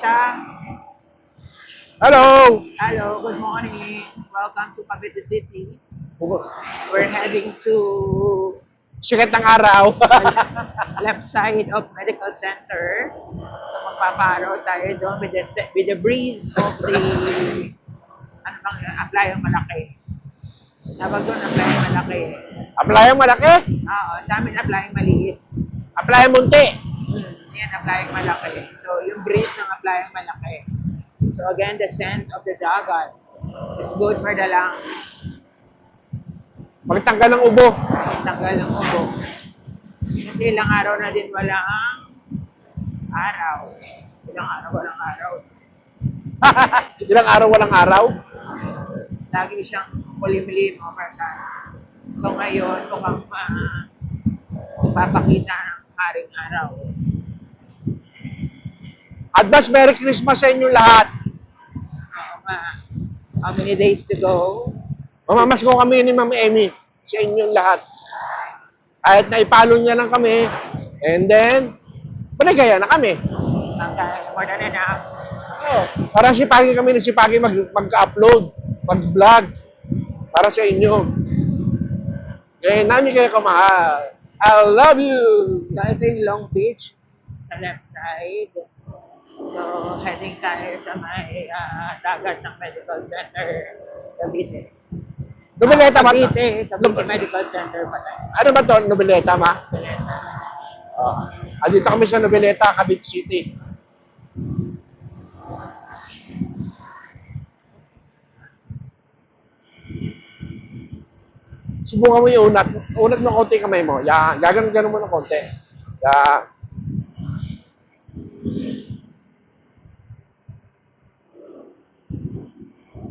Tita. Hello! Hello, good morning. Welcome to Cavite City. We're heading to Sikat ng araw. left side of Medical Center. So magpaparo tayo doon with the breeze of the ano bang apply ang malaki. Tawag doon apply ang malaki. Apply ang malaki. Oo, sa amin apply ang maliit. Apply ang munti. Yan, apply ang malaki. So yung breeze ng apply ang malaki. So again, the scent of the dagat is good for the lungs. Magtanggal ng ubo. Tanggal ng ubo. Kasi ilang araw na din wala ang araw. Ilang araw walang araw. Ilang araw walang araw. Lagi siyang kulimlim overcast. So ngayon, mukhang papakita ng haring araw. Advance Merry Christmas sa inyo lahat. Oo nga. How many days to go? Mamamas ko kami ni Ma'am Emmy sa inyong lahat. Kahit naipalo niya lang kami, and then, panagaya na kami. More than enough. Oh, para sipagi kami na sipagi mag-upload, mag-vlog para sa inyo. Kaya namin kayo kamahal. I love you! So ito yung Long Beach sa left side. So heading tayo sa may dagat ng Medical Center, Cavite. Nobileta ba? Cavite Medical Center pala. Ano ba to? Nobileta, ma? Cavite. Dito kami sa Nobileta, Cavite City. Subukan mo yung unat. Unat ng konti kamay mo. Yan. Gaganon mo ng konti. Yan.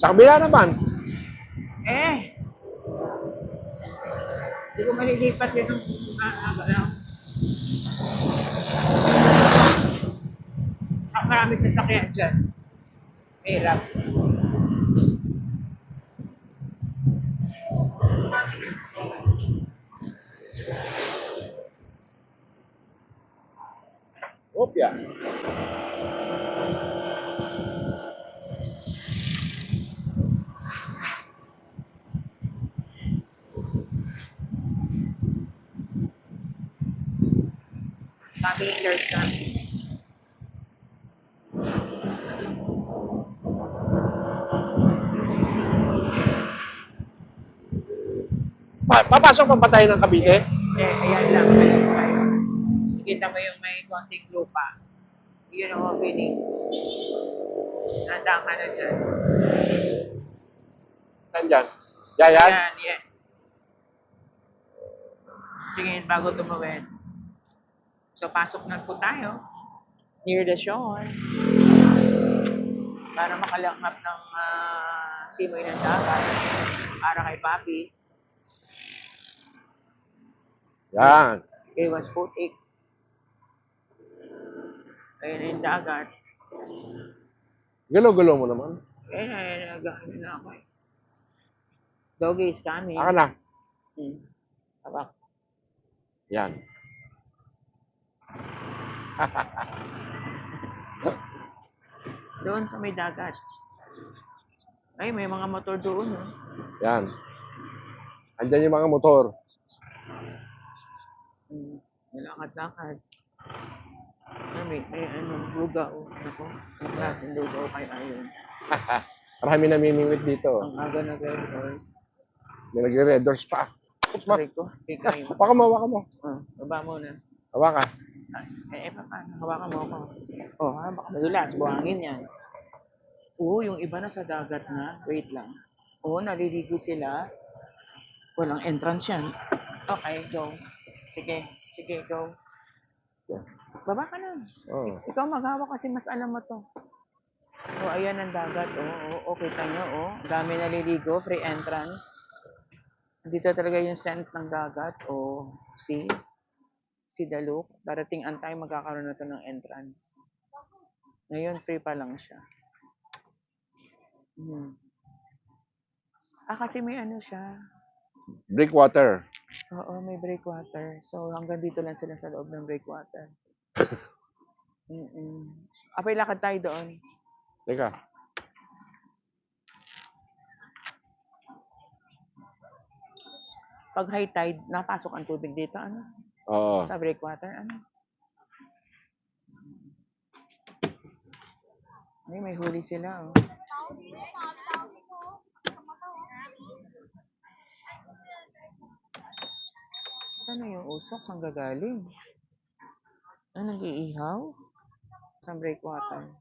Sa kabila naman. Hindi ko malilipat yun ng galaw. Marami sasakyan dyan. Hirap. Opya. Kami hinders na. Papasok pa ba tayo ng Cavite? Ayan lang sa left side. Nakita mo yung may konting lupa. Yun ang opening. Nandang ka na dyan. Nandyan. Yayan? Ayan, yes. Tingin bago tumawid. So, pasok na po tayo. Near the shore. Para makalanghap ng simoy ng dagat. Para kay Papi. Yan. Iwas putik. Ayun yung dagat. Gulo-gulo mo naman. Ayun, nag-ano na ako eh. Doggy is coming. Aka na. Habak. Yan. Doon sa may dagat. Ay, may mga motor doon. Oh. Yan. Andyan yung mga motor. Nilakad-lakad. May lugaw. Ako, ang klaseng lugaw kaya yun. Marami namimingwit dito. Ang aga nag-red horse. May nag-red doors pa. Sabi ko, ikaw. Hawakan mo, hawakan mo. Baba mo na. Hawakan. Paano? Hawakan mo ako. Baka madulas. Buhangin yan. Oo, yung iba na sa dagat na. Wait lang. Oo, naliligo sila. Walang entrance yan. Okay, go. Sige, go. Baba ka na. Oh. Ikaw maghawak kasi mas alam mo to. Ayan ang dagat. Kita nyo. Dami naliligo. Free entrance. Dito talaga yung scent ng dagat. See the look. Darating ang time magkakaroon na to ng entrance. Ngayon, free pa lang siya. Kasi may ano siya. Breakwater. Oo, may breakwater. So, hanggang dito lang sila sa loob ng breakwater. Apay lakad tayo doon. Teka. Pag high tide, napasok ang tubig dito, ano? Oo. Sa breakwater, ano? Ay, may huli sila, oh. Saan na yung usok? Manggagaling. Ano, nag-iihaw? Sa breakwater.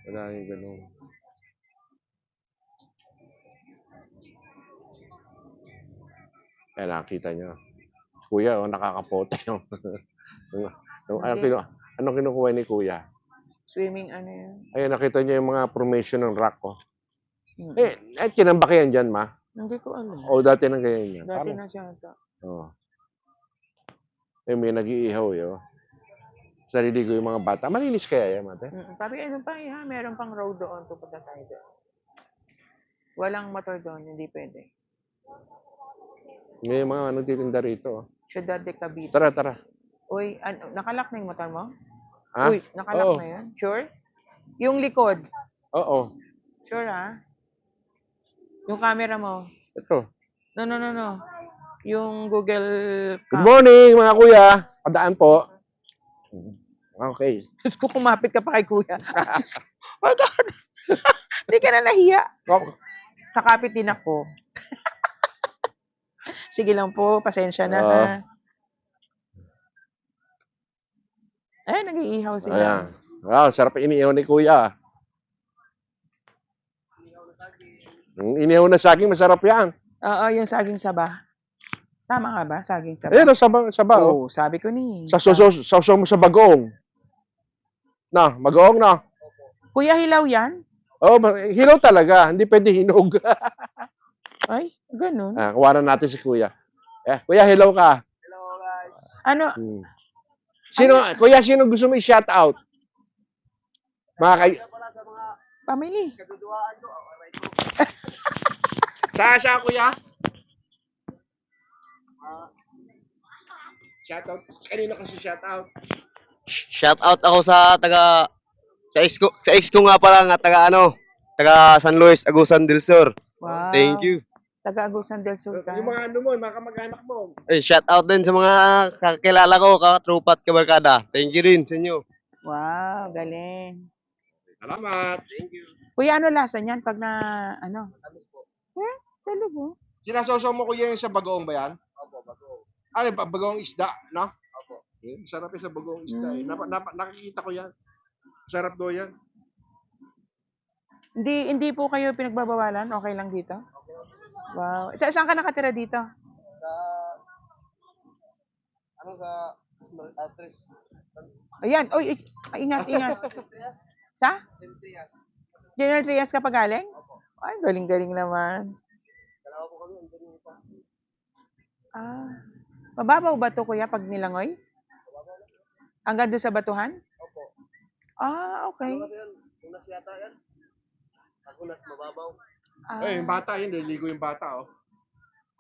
Wala yung ganun. Kaya nakita nyo. Kuya, oh, nakakapote yung... Hindi. Anong kinukuha ni Kuya? Swimming, ano yun? Ayun, nakita niyo yung mga formation ng rock ko. Mm. Kinambak yan dyan, ma? Hindi ko alam. O dati nang ganyan yan. Dati na siya ito. Oo. May nag-iihaw yun. Sarili ko yung mga bata. Malinis kaya yan, mate? Sabi, ano pa, ha? Meron pang road doon. Pupunta tayo doon. Walang motor doon. Hindi pwede. May mga nagtitinda rito. Oh. Ciudad de Cavite. Tara, tara. Uy, nakalock na yung motor mo? Ha? Uy, nakalock Oo. na yun? Sure? Yung likod. Oo. Sure, ha? Yung camera mo. Ito. No. Yung Google Good morning, mga kuya. Padaan po. Okay. Diyos ko, kumapit ka pa kay kuya. Diyos ko. Oh God. Hindi ka na nahiya. Kakapit din ako. Sige lang po, pasensya na ha. Ay, nag-iihaw sila. Ayan. Wow, sarap iniihaw ni kuya. Yung inihaw na saging, masarap yan. Oo, yung saging saba. Tama nga ba? Saging saba. Ayun, saba, oh. Oo, sabi ko ni. Sausaw mo sa bagoong. Na, bagoong na. Kuya, hilaw yan? Oh, hilaw talaga. Hindi pwede hinog. Ay, ganun. Kuwanan natin si kuya. Kuya, hilaw ka. Hello guys. Ano? Kuya, sino gusto mo i-shout out? Mga Pala sa mga Family. kaduduaan ko. Alright ko. Sa kuya? Shout out. Kanino kasi shout out? Shout out ako sa sa ex ko nga pala nga taga San Luis, Agusan del Sur. Wow. Thank you. Taga Agusan del Sur ka. Yung mga ano mo, mga kamag-anak mo. Shout out din sa mga kakilala ko, katrupa at kabarkada. Thank you rin sa inyo. Wow, galing. Salamat. Thank you. Kuya, ano lasa niyan pag na, ano? Talaga? Sinasawsaw mo kuya yung sa bagoong ba yan? Opo, bago. Ano, bagoong isda, no? Opo. Sarap yung sa bagoong isda. Mm. Nakikita ko yan. Sarap do yan. Hindi po kayo pinagbabawalan? Okay lang dito? Wow. Saan ka nakatira dito? Sa address? Ayan. Oy, ingat. Sa? General Trias ka pa galing? Ay, galing-galing naman. Dalawa po kami, andun yung isa. Mababaw ba to kuya pag nilangoy? Hanggang doon sa batuhan? Opo. Okay. Ano kasi yan? Unas yata yan. Pag unas mababaw. Yung bata yun, nililigo yung bata, oh.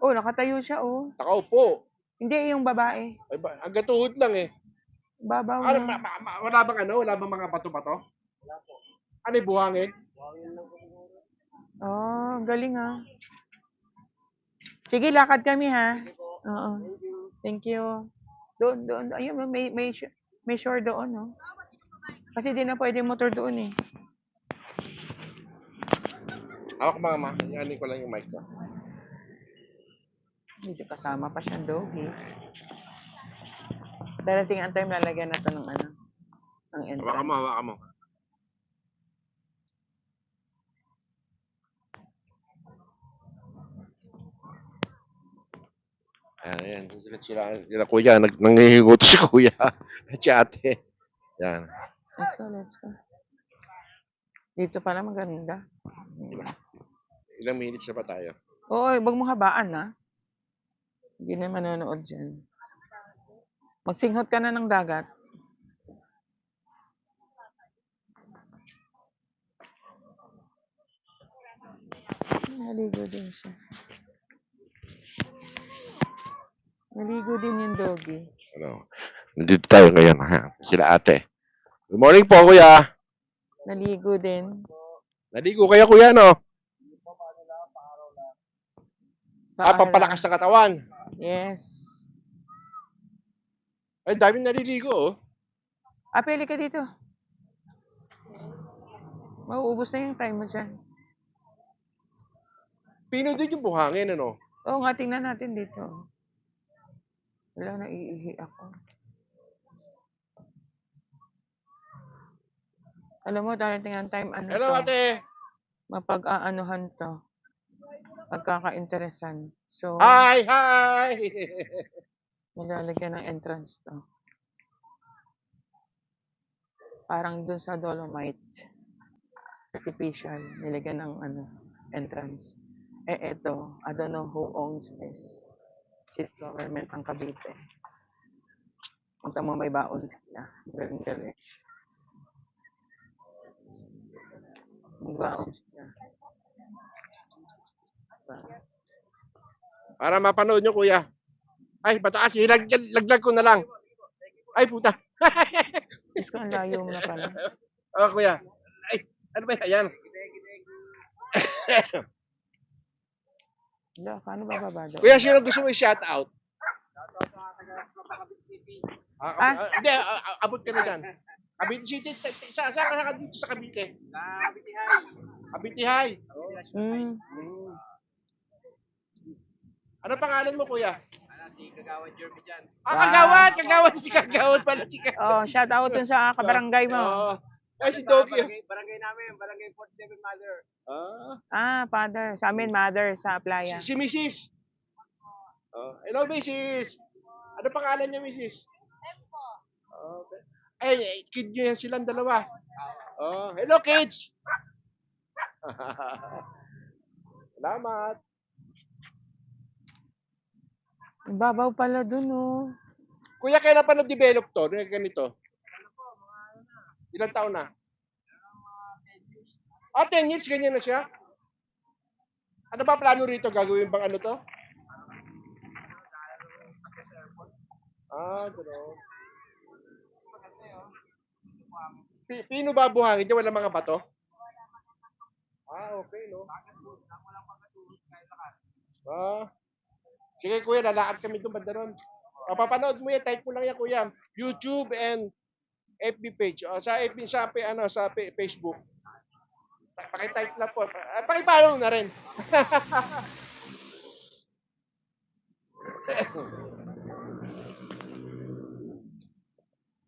Oh, nakatayo siya, oh. Nakaupo. Hindi, yung babae. Ay, hanggang tuhod lang eh. Babaw Ano, na. wala bang ano? Wala bang mga bato-bato? Wala po. Ano yung buhangin? Buhangin lang po siguro. Oh, galing ah. Sige, lakad kami ha. Sige po. Oo. Thank you. Thank you. Doon. Ayun, may shore doon, no? Kasi di na pwede motor doon eh. Hawak mama. Yanin ko lang yung mic ko. Dito kasama pa siyang doggy. Darating ang time lalagyan na to ng ano, ng entrance. Hawakan mo. Ayan, sila kuya, nangihigot si kuya. At si ate. Yan. Let's go. Dito pala maganda. Yes. Ilang minutes na ba tayo? Oo, wag mo habaan ha. Hindi na manonood dyan. Magsinghot ka na ng dagat. Naligo din siya. Naligo din yung doggy. Ano? Nandito tayo ngayon, ha? Sila ate. Good morning po, kuya. Naligo din. Naligo kaya, kuya, no? Pampalakas Paara. ng katawan. Yes. Ay, dami naliligo, oh. Pili ka dito. Mauubos na yung time mo dyan. Pino din yung buhangin, ano? Oo nga, tingnan natin dito. Wala, naiihi ako. Alam mo, tingnan time ano Hello, to. ate. Mapag-aanuhan to. Pagkaka-interesan. So, Hi, hi! malalagyan ng entrance to. Parang dun sa Dolomite. Artificial. Nilagyan ng entrance. Eto, I don't know who owns this. City government ang Cavite. Punta mo may baon sila. Galing-galing. May baon sila. Para mapanood nyo, kuya. Ay, pataas. Laglag ko na lang. Ay, puta. Diyos ko, ang layo mo na pala. Oh, kuya. Ay, ano ba yan? Wala, paano bababa doon? Kuya, sino gusto mo i-shout out? Hindi, abot ka na dyan. Cavite City, saan ka dito sa Cavite? Cavite High. Hmm. Ano pangalan mo, kuya? Si Kagawad Jeremy dyan. Kagawad pala si Oh, shout out dun sa kabarangay mo. Oo. Ay, si Doggy. Barangay namin, Barangay 47 Mother. Father. Sa amin, mother sa playa. Si Mrs. Hello, Mrs. Ano pangalan niya, Mrs.? Tempo. Ay, kid niyo yan silang dalawa. Hello, kids. Salamat. Babaw pala dun, oh. Kuya, kailan pa na-develop to? Ganito? Ilang taon na? 10 years, ganyan na siya? Ano ba plano rito? Gagawin bang ano to? Gano'n. Pino ba buhangin niya? Wala mga bato? Okay, no? Sige, kuya, lalakad kami doon banda ron. Papanood mo yan, type mo lang yan, kuya. YouTube and FB page. Sa FB, sa Facebook. Paki-type lang po. Paki-follow na rin.